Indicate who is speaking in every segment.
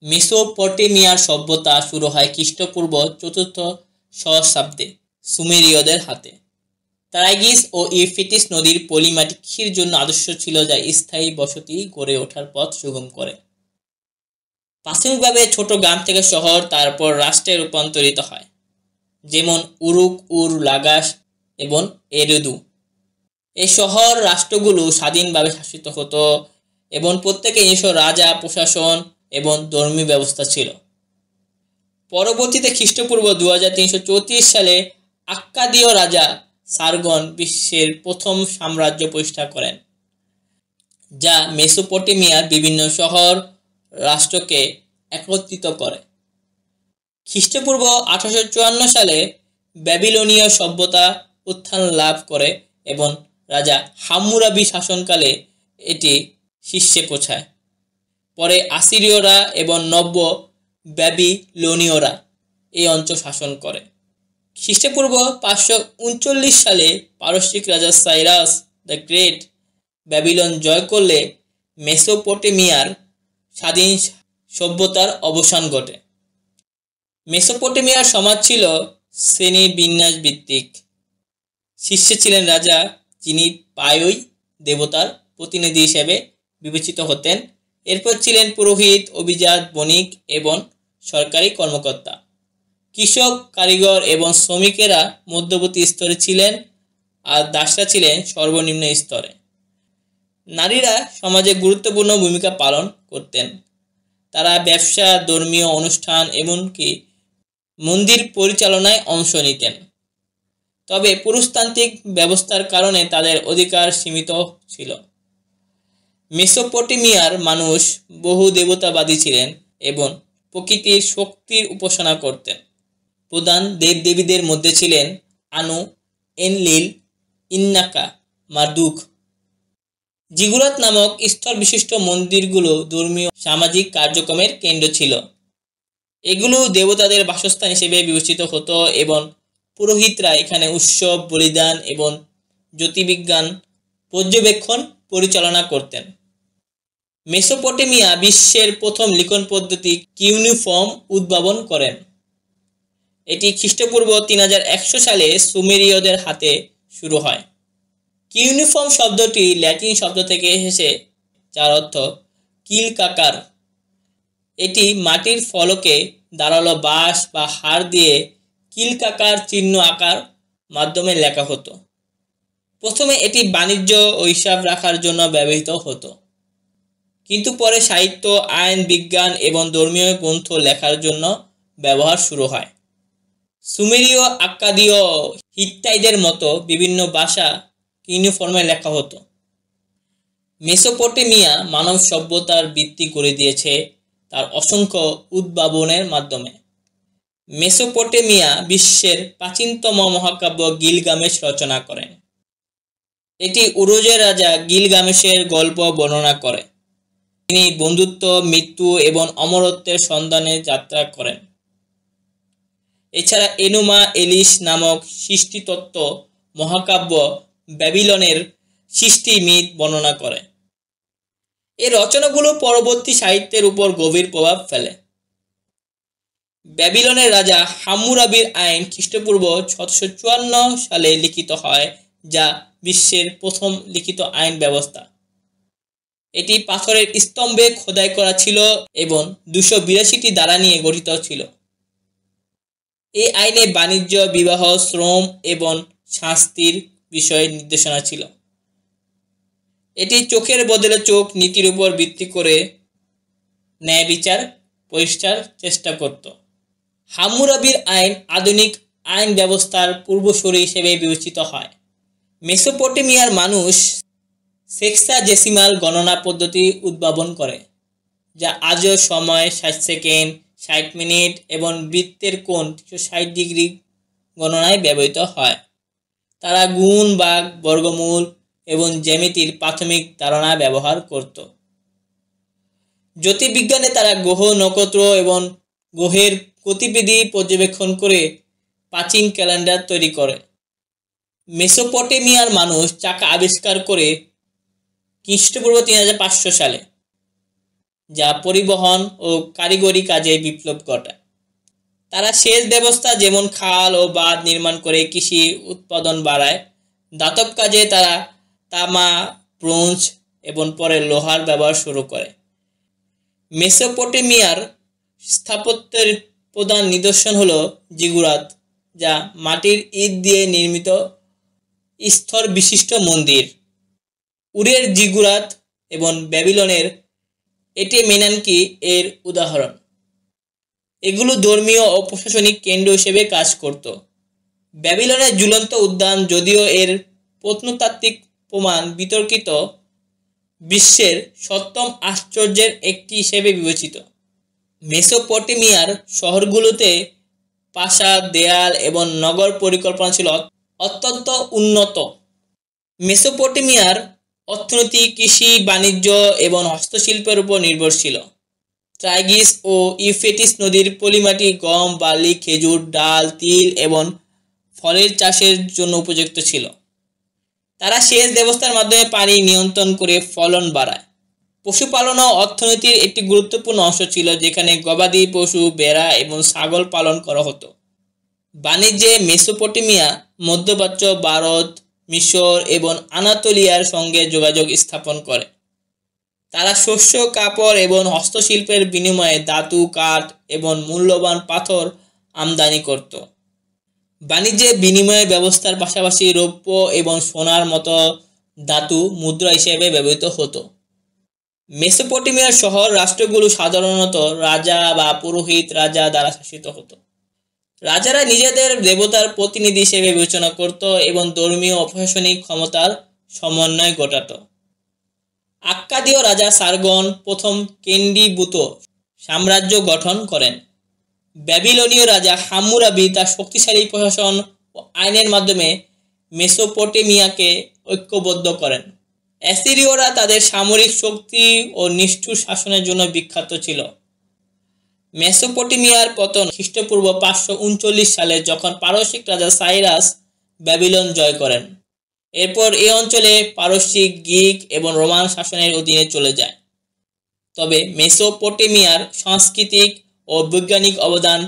Speaker 1: মেসোপটেমিয়ার সভ্যতা শুরু হয় খ্রিস্টপূর্ব ৪র্থ সহস্রাব্দে সুমেরীয়দের হাতে। টাইগ্রিস ও ইউফ্রেটিস নদীর পলিমাটি কৃষির জন্য আদর্শ ছিল, যা স্থায়ী বসতি গড়ে ওঠার পথ সুগম করে। প্রাথমিকভাবে ছোট গ্রাম থেকে শহর, তারপর রাষ্ট্রে রূপান্তরিত হয়, যেমন উরুক, উর, লাগাস এবং এরেদু। এই শহর রাষ্ট্রগুলো স্বাধীনভাবে শাসিত হতো এবং প্রত্যেকে নিজস্ব রাজা, প্রশাসন এবং ধর্মীয় ব্যবস্থা ছিল। পরবর্তীতে খ্রিস্টপূর্ব 2334 সালে আক্কাদীয় রাজা সারগন বিশ্বের প্রথম সাম্রাজ্য প্রতিষ্ঠা করেন, যা মেসোপটেমিয়ার বিভিন্ন শহর রাষ্ট্রকে একত্রিত করে। খ্রিস্টপূর্ব 1854 সালে ব্যাবিলনীয় সভ্যতা উত্থান লাভ করে এবং রাজা হাম্মুরাবি শাসনকালে এটি শীর্ষে পৌঁছায়। পরে আসিরীয়রা এবং নব্য ব্যাবিলনীয়রা এই অঞ্চল শাসন করে। খ্রিস্টপূর্ব 539 সালে পারস্যিক রাজা সাইরাস দ্য গ্রেট ব্যাবিলন জয় করলে মেসোপটেমিয়ার স্বাধীন সভ্যতার অবসান ঘটে। মেসোপটেমিয়ার সমাজ ছিল শ্রেণী বিন্যাস ভিত্তিক। শীর্ষে ছিলেন রাজা, যিনি প্রায়ই দেবতার প্রতিনিধি হিসেবে বিবেচিত হতেন। এরপর ছিলেন পুরোহিত, অভিজাত, বণিক এবং সরকারি কর্মকর্তা। কৃষক, কারিগর এবং শ্রমিকেরা মধ্যবর্তী স্তরে ছিলেন, আর দাসরা ছিলেন সর্বনিম্ন স্তরে। নারীরা সমাজে গুরুত্বপূর্ণ ভূমিকা পালন করতেন। তারা ব্যবসা, ধর্মীয় অনুষ্ঠান এমনকি মন্দির পরিচালনায় অংশ নিতেন। তবে পুরুষতান্ত্রিক ব্যবস্থার কারণে তাদের অধিকার সীমিত ছিল। মেসোপটেমিয়ার মানুষ বহু দেবতাবাদী ছিলেন এবং প্রকৃতির শক্তির উপাসনা করতেন। প্রধান দেবদেবীদের মধ্যে ছিলেন আনু, এনলিল, ইন্নাকা, মারদুক। জিগুরাত নামক স্তর বিশিষ্ট মন্দিরগুলো ধর্মীয় সামাজিক কার্যক্রমের কেন্দ্র ছিল। এগুলো দেবতাদের বাসস্থান হিসেবে বিবেচিত হতো এবং পুরোহিতরা এখানে উৎসব, বলিদান এবং জ্যোতির্বিজ্ঞান পর্যবেক্ষণ পরিচালনা করতেন। মেসোপটেমিয়া বিশ্বের প্রথম লিখন পদ্ধতি কিউনিফর্ম উদ্ভাবন করেন। এটি খ্রিস্টপূর্ব 3100 সালে সুমেরীয়দের হাতে শুরু হয়। কিউনিফর্ম শব্দটি ল্যাটিন শব্দ থেকে এসেছে, যার অর্থ কিলকাকার। এটি মাটির ফলকে ধারালো বাঁশ বা হাড় দিয়ে কিলকাকার চিহ্ন আঁকার মাধ্যমে লেখা হতো। প্রথমে এটি বাণিজ্য ও হিসাব রাখার জন্য ব্যবহৃত হতো, কিন্তু পরে সাহিত্য, আইন, বিজ্ঞান এবং ধর্মীয় গ্রন্থ লেখার জন্য ব্যবহার শুরু হয়। সুমেরীয়, আক্কাদীয়, হিত্তাইদের মতো বিভিন্ন ভাষা কিউনিফর্মে লেখা হতো। মেসোপটেমিয়া মানব সভ্যতার ভিত্তি করে দিয়েছে তার অসংখ্য উদ্ভাবনের মাধ্যমে। মেসোপটেমিয়া বিশ্বের প্রাচীনতম মহাকাব্য গিলগামেশ রচনা করেন। এটি উরুজের রাজা গিলগামেশের গল্প বর্ণনা করে। তিনি বন্ধুত্ব, মৃত্যু এবং অমরত্বের সন্ধানে যাত্রা করেন। এছাড়া এনুমা এলিশ নামক সৃষ্টিতত্ত্ব মহাকাব্য ব্যাবিলনের সৃষ্টি মিথ বর্ণনা করে। এই রচনাগুলো পরবর্তী সাহিত্যের উপর গভীর প্রভাব ফেলে। ব্যাবিলনের রাজা হাম্মুরাবির আইন খ্রিস্টপূর্ব 654 সালে লিখিত হয়, যা বিশ্বের প্রথম লিখিত আইন ব্যবস্থা। এটি পাথরের স্তম্ভে খোদাই করা ছিল এবং 282টি ধারা নিয়ে গঠিত ছিল। এই আইনে বাণিজ্য, বিবাহ, শ্রম এবং শাস্তির বিষয়ে নির্দেশনা ছিল। এটি চোখের বদলে চোখ নীতির উপর ভিত্তি করে ন্যায় বিচার প্রতিষ্ঠার চেষ্টা করত। হাম্মুরাবির আইন আধুনিক আইন ব্যবস্থার পূর্বসূরি হিসেবে বিবেচিত হয়। মেসোপটেমিয়ার মানুষ সেক্সাডেসিমাল গণনা পদ্ধতি উদ্ভাবন করে, যা আজও সময়, 60 সেকেন্ড, 60 মিনিট এবং বৃত্তের কোণ 360 ডিগ্রি গণনায় ব্যবহৃত হয়। তারা গুণ, ভাগ, বর্গমূল এবং জ্যামিতির প্রাথমিক ধারণা ব্যবহার করত। জ্যোতির্বিজ্ঞানে তারা গ্রহ, নক্ষত্র এবং গ্রহের গতিবিধি পর্যবেক্ষণ করে প্রাচীন ক্যালেন্ডার তৈরি করে। মেসোপটেমিয়ার মানুষ চাকা আবিষ্কার করে খ্রিস্টপূর্ব 3500 সালে, যা পরিবহন ও কারিগরি কাজে বিপ্লব ঘটায়। তারা সেচ ব্যবস্থা যেমন খাল ও বাঁধ নির্মাণ করে কৃষি উৎপাদন বাড়ায়। দাতব কাজে তারা তামা, ব্রোঞ্জ এবং পরে লোহার ব্যবহার শুরু করে। মেসোপটেমিয়ার স্থাপত্যের প্রধান নিদর্শন হলো জিগুরাত, যা মাটির ইট দিয়ে নির্মিত স্তর বিশিষ্ট মন্দির। উরের জিগুরাত এবং ব্যাবিলনের এটেমেনানকি এর উদাহরণ। এগুলো ধর্মীয় ও প্রশাসনিক কেন্দ্র হিসেবে কাজ করত। ব্যাবিলনের ঝুলন্ত উদ্যান, যদিও এর প্রত্নতাত্ত্বিক প্রমাণ বিতর্কিত, বিশ্বের সপ্তম আশ্চর্যের একটি হিসেবে বিবেচিত। মেসোপটেমিয়ার শহরগুলোতে প্রাসাদ, দেয়াল এবং নগর পরিকল্পনা ছিল অত্যন্ত উন্নত। মেসোপটেমিয়ার অর্থনীতি কৃষি, বাণিজ্য এবং হস্তশিল্পের উপর নির্ভরশীল। টাইগ্রিস ও ইউফ্রেটিস নদীর পলিমাটি গম, বার্লি, খেজুর, ডাল, তিল এবং ফলের চাষের জন্য উপযুক্ত ছিল। তারা সেচ ব্যবস্থার মাধ্যমে পানি নিয়ন্ত্রণ করে ফলন বাড়ায়। পশুপালনও অর্থনীতির একটি গুরুত্বপূর্ণ অংশ ছিল, যেখানে গবাদি পশু, ভেড়া এবং ছাগল পালন করা হতো। বাণিজ্যে মেসোপটেমিয়া মধ্যপ্রাচ্য, ভারত, মিশর এবং আনাতোলিয়ার সঙ্গে যোগাযোগ স্থাপন করে। তারা শস্য, কাপড় এবং হস্তশিল্পের বিনিময়ে ধাতু, কাঠ এবং মূল্যবান পাথর আমদানি করত। বাণিজ্যে বিনিময় ব্যবস্থার পাশাপাশি রৌপ্য এবং সোনার মতো ধাতু মুদ্রা হিসেবে ব্যবহৃত হতো। মেসোপটেমিয়ার শহর রাষ্ট্রগুলো সাধারণত রাজা বা পুরোহিত রাজা দ্বারা শাসিত হতো। রাজারা নিজেদের দেবতার প্রতিনিধি হিসেবে বিবেচনা করত এবং ধর্মীয় ও প্রশাসনিক ক্ষমতার সমন্বয় ঘটাত। আক্কাদীয় রাজা সার্গন প্রথম কেন্দ্রীভূত সাম্রাজ্য গঠন করেন। ব্যাবিলনীয় রাজা হাম্মুরাবি তার শক্তিশালী প্রশাসন ও আইনের মাধ্যমে মেসোপটেমিয়াকে ঐক্যবদ্ধ করেন। অ্যাসিরীয়রা তাদের সামরিক শক্তি ও নিষ্ঠুর শাসনের জন্য বিখ্যাত ছিল। মেসোপটেমিয়ার পতন খ্রিস্টপূর্ব 539 সালে, যখন পারসিক রাজা সাইরাস ব্যাবিলন জয় করেন। এরপর এই অঞ্চলে পারসিক, গ্রিক এবং রোমান শাসনের অধীনে চলে যায়। তবে মেসোপটেমিয়ার সাংস্কৃতিক ও বৈজ্ঞানিক অবদান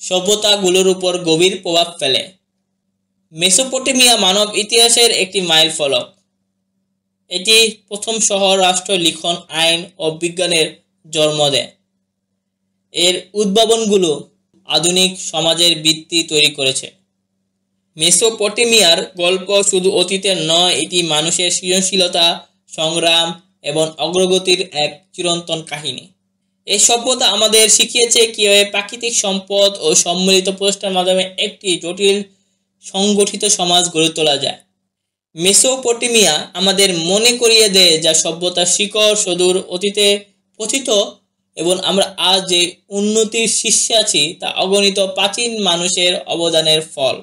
Speaker 1: সভ্যতাগুলোর উপর গভীর প্রভাব ফেলে। মেসোপটেমিয়া মানব ইতিহাসের একটি মাইল ফলক। এটি প্রথম শহর রাষ্ট্র, লিখন, আইন ও বিজ্ঞানের জন্ম দেয়। এর উদ্ভাবনগুলো আধুনিক সমাজের ভিত্তি তৈরি করেছে। মেসোপটেমিয়ার গল্প শুধু অতীতের নয়, এটি মানুষের সৃজনশীলতা, সংগ্রাম এবং অগ্রগতির এক চিরন্তন কাহিনী। এই সভ্যতা আমাদের শিখিয়েছে কিভাবে প্রাকৃতিক সম্পদ ও সম্মিলিত প্রচেষ্টার মাধ্যমে একটি জটিল সংগঠিত সমাজ গড়ে তোলা যায়। মেসোপটেমিয়া আমাদের মনে করিয়ে দেয় যা সভ্যতার শিকড় সুদূর অতীতে পতিত এবং আমরা আজ যে উন্নতির শীর্ষে আছি তা অগণিত প্রাচীন মানুষের অবদানের ফল।